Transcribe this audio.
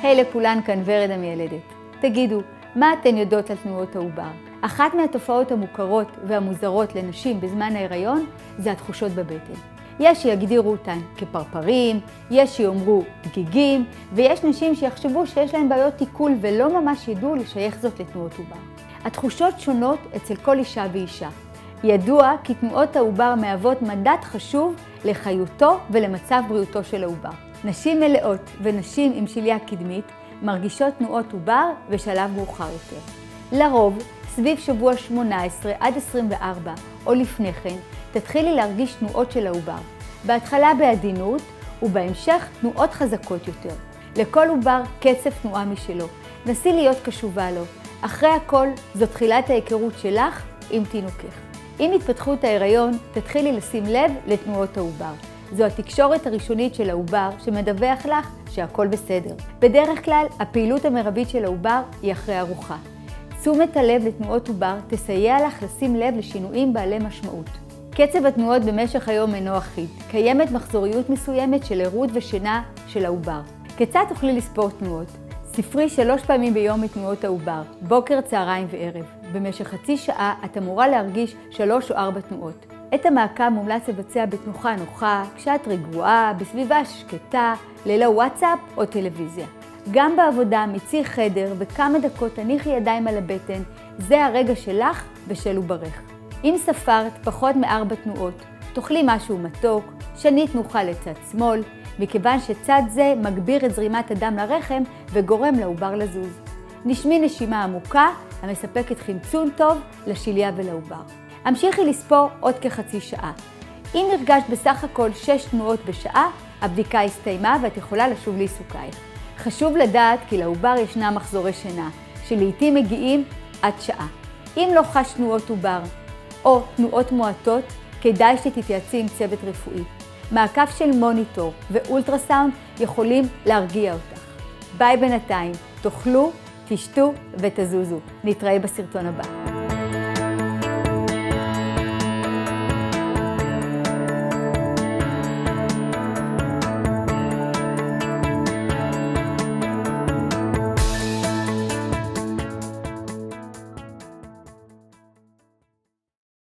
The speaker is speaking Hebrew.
היי לכולן, כאן ורד המיילדת. תגידו, מה אתן יודעות על תנועות העובר? אחת מהתופעות המוכרות והמוזרות לנשים בזמן ההיריון זה התחושות בבטן. יש שיגדירו אותן כפרפרים, יש שיאמרו דגיגים, ויש נשים שיחשבו שיש להן בעיות עיכול ולא ממש ידעו לשייך זאת לתנועות עובר. התחושות שונות אצל כל אישה ואישה. ידוע כי תנועות העובר מהוות מדד חשוב לחיותו ולמצב בריאותו של העובר. נשים מלאות ונשים עם שליה קדמית מרגישות תנועות עובר בשלב מאוחר יותר. לרוב, סביב שבוע 18 עד 24 או לפני כן, תתחילי להרגיש תנועות של העובר. בהתחלה בעדינות ובהמשך תנועות חזקות יותר. לכל עובר קצב תנועה משלו. נסי להיות קשובה לו. אחרי הכל, זו תחילת ההיכרות שלך עם תינוקך. עם התפתחות ההיריון, תתחילי לשים לב לתנועות העובר. זו התקשורת הראשונית של העובר שמדווח לך שהכל בסדר. בדרך כלל, הפעילות המרבית של העובר היא אחרי ארוחה. תשומת הלב לתנועות עובר תסייע לך לשים לב לשינויים בעלי משמעות. קצב התנועות במשך היום אינו אחיד. קיימת מחזוריות מסוימת של ערות ושינה של העובר. כיצד תוכלי לספור תנועות? ספרי 3 פעמים ביום מתנועות העובר, בוקר, צהריים וערב. במשך חצי שעה את אמורה להרגיש 3 או 4 תנועות. את המעקב מומלץ לבצע בתנוחה נוחה, כשאת רגועה, בסביבה שקטה, ללא וואטסאפ או טלוויזיה. גם בעבודה מצי חדר וכמה דקות תניחי ידיים על הבטן, זה הרגע שלך ושל עוברך. אם ספרת פחות מ4 תנועות, תאכלי משהו מתוק, שני תנוחה לצד שמאל, מכיוון שצד זה מגביר את זרימת הדם לרחם וגורם לעובר לזוז. נשמי נשימה עמוקה המספקת חמצון טוב לשליה ולעובר. המשיכי לספור עוד כחצי שעה. אם הרגשת בסך הכל 6 תנועות בשעה, הבדיקה הסתיימה ואת יכולה לשוב לעיסוקייך. חשוב לדעת כי לעובר ישנם מחזורי שינה, שלעיתים מגיעים עד שעה. אם לא חש תנועות עובר או תנועות מועטות, כדאי שתתייעצי עם צוות רפואי. מעקב של מוניטור ואולטרסאונד יכולים להרגיע אותך. ביי בינתיים, תאכלו, תשתו ותזוזו. נתראה בסרטון הבא.